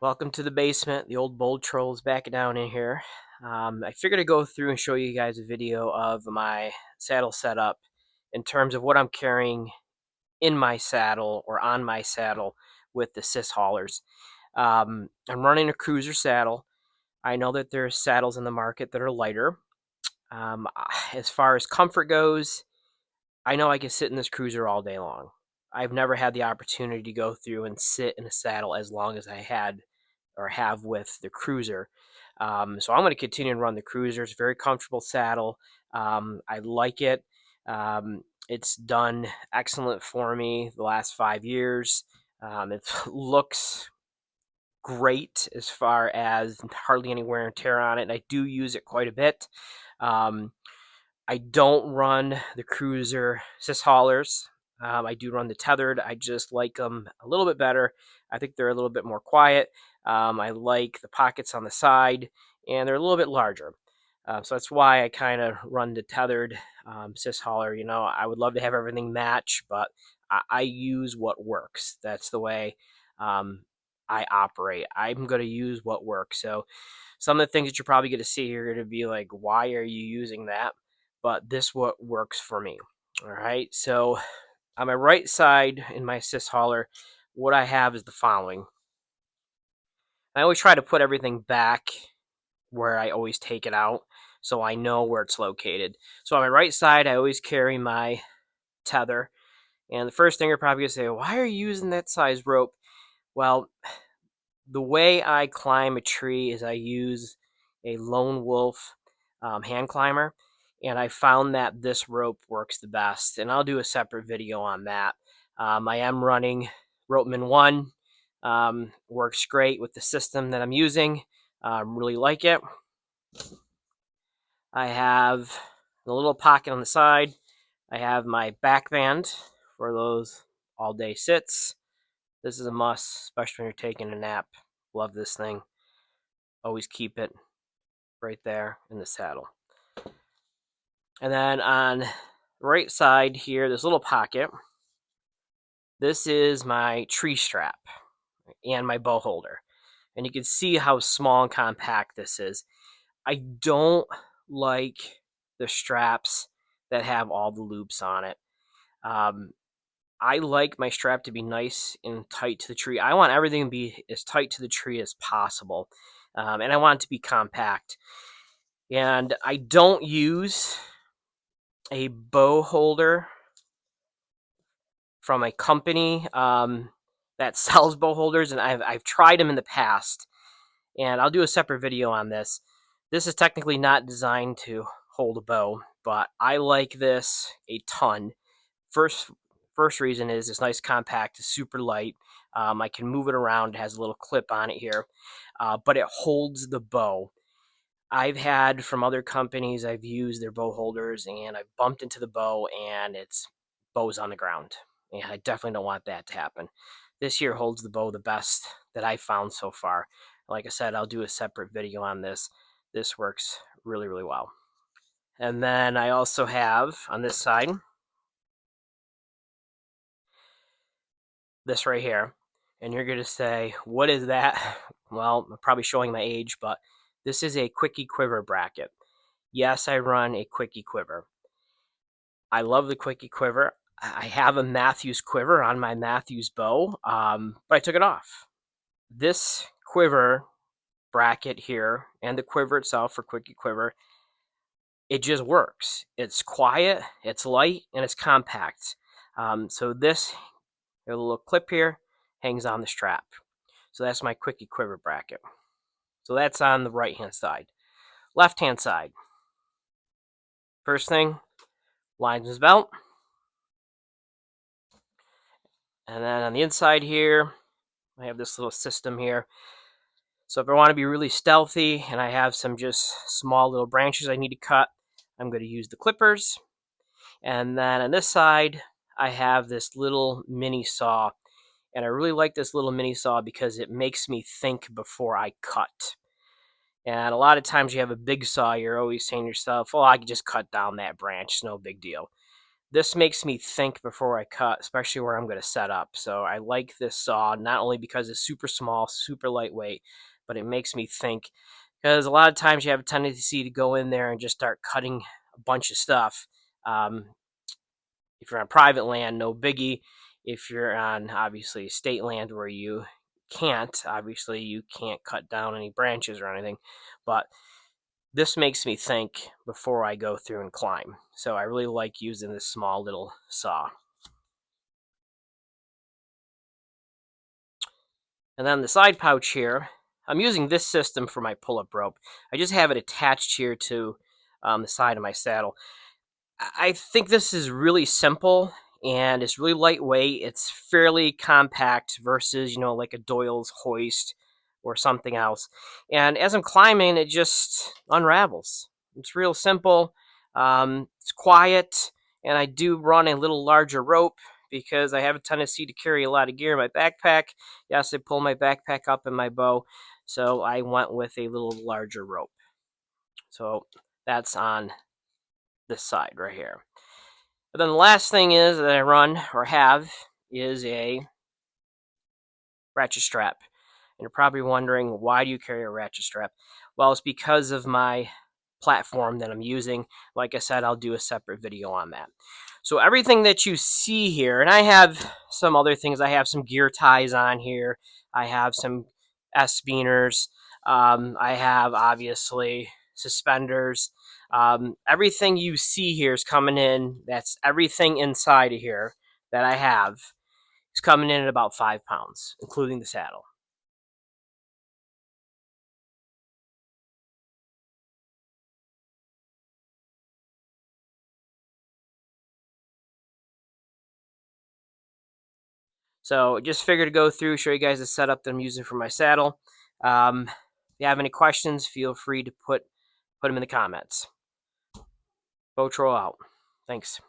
Welcome to the basement. The old bold troll's back down in here. I figured I'd go through and show you guys a video of my saddle setup in terms of what I'm carrying in my saddle or on my saddle with the cis haulers. I'm running a cruiser saddle. I know that there's saddles in the market that are lighter. Um, as far as comfort goes, I know I can sit in this cruiser all day long. I've never had the opportunity to go through and sit in a saddle as long as I had or have with the cruiser. So I'm going to continue to run the cruiser. It's a very comfortable saddle. I like it. It's done excellent for me the last 5 years. It looks great as far as hardly any wear and tear on it, and I do use it quite a bit. Um, I don't run the cruiser cis haulers. I do run the Tethrd. I just like them a little bit better. I think they're a little bit more quiet. I like the pockets on the side, and they're a little bit larger. So that's why I kind of run the Tethrd cis hauler. You know, I would love to have everything match, but I use what works. That's the way um, I operate. I'm going to use what works. So some of the things that you're probably going to see here are going to be like, why are you using that? But this what works for me. All right. So on my right side in my cis hauler, what I have is the following. I always try to put everything back where I always take it out so I know where it's located. So on my right side, I always carry my tether. And the first thing you're probably going to say, why are you using that size rope? Well, the way I climb a tree is I use a lone wolf hand climber, and I found that this rope works the best. And I'll do a separate video on that. I am running Ropeman 1. Works great with the system that I'm using. Really like it. I have a little pocket on the side. I have my back band for those all day sits. This is a must, especially when you're taking a nap. Love this thing. Always keep it right there in the saddle. And then on the right side here, this little pocket. This is my tree strap and my bow holder. And you can see how small and compact this is. I don't like the straps that have all the loops on it. Um, I like my strap to be nice and tight to the tree. I want everything to be as tight to the tree as possible. And I want it to be compact. And I don't use a bow holder from a company that sells bow holders, and I've tried them in the past, and I'll do a separate video on this. This is technically not designed to hold a bow, but I like this a ton. First, first reason is it's nice, compact, it's super light. I can move it around. It has a little clip on it here, but it holds the bow. I've had from other companies, I've used their bow holders and I've bumped into the bow and it's bows on the ground. And I definitely don't want that to happen. This here holds the bow the best that I've found so far. Like I said, I'll do a separate video on this. This works really, really well. And then I also have on this side this right here. And you're going to say, what is that? Well, I'm probably showing my age, but this is a quickie quiver bracket. Yes, I run a quickie quiver. I love the quickie quiver. I have a Matthews quiver on my Matthews bow, but I took it off. This quiver bracket here and the quiver itself for quickie quiver, it just works. It's quiet, it's light, and it's compact. So this little clip here hangs on the strap. So that's my quickie quiver bracket. So that's on the right hand side. Left hand side. First thing, linesman's belt. And then on the inside here, I have this little system here. So if I want to be really stealthy and I have some just small little branches I need to cut, I'm going to use the clippers. And then on this side, I have this little mini saw. And I really like this little mini saw because it makes me think before I cut. And a lot of times you have a big saw, you're always saying to yourself, oh, I can just cut down that branch, it's no big deal. this makes me think before I cut, especially where I'm going to set up. So I like this saw not only because it's super small, super lightweight, but it makes me think, because a lot of times you have a tendency to go in there and just start cutting a bunch of stuff. Um, if you're on private land, no biggie. If you're on obviously state land where you can't, obviously you can't cut down any branches or anything, but this makes me think before I go through and climb. So I really like using this small little saw. And then the side pouch here, I'm using this system for my pull-up rope. I just have it attached here to the side of my saddle. I think this is really simple and it's really lightweight. It's fairly compact versus, like a Doyle's hoist or something else. And as I'm climbing, it just unravels. It's real simple. It's quiet, and I do run a little larger rope because I have a tendency to carry a lot of gear in my backpack. Yes, I pull my backpack up in my bow, so I went with a little larger rope. So that's on this side right here. But then the last thing is that I run or have is a ratchet strap. And you're probably wondering, why do you carry a ratchet strap? Well, it's because of my platform that I'm using. Like I said, I'll do a separate video on that. So everything that you see here, and I have some other things. I have some gear ties on here. I have some S-beaners. I have, obviously, suspenders. Everything you see here is coming in. That's everything inside of here that I have is coming in at about 5 pounds, including the saddle. So just figured to go through, show you guys the setup that I'm using for my saddle. If you have any questions, feel free to put them in the comments. Bow Troll out. Thanks.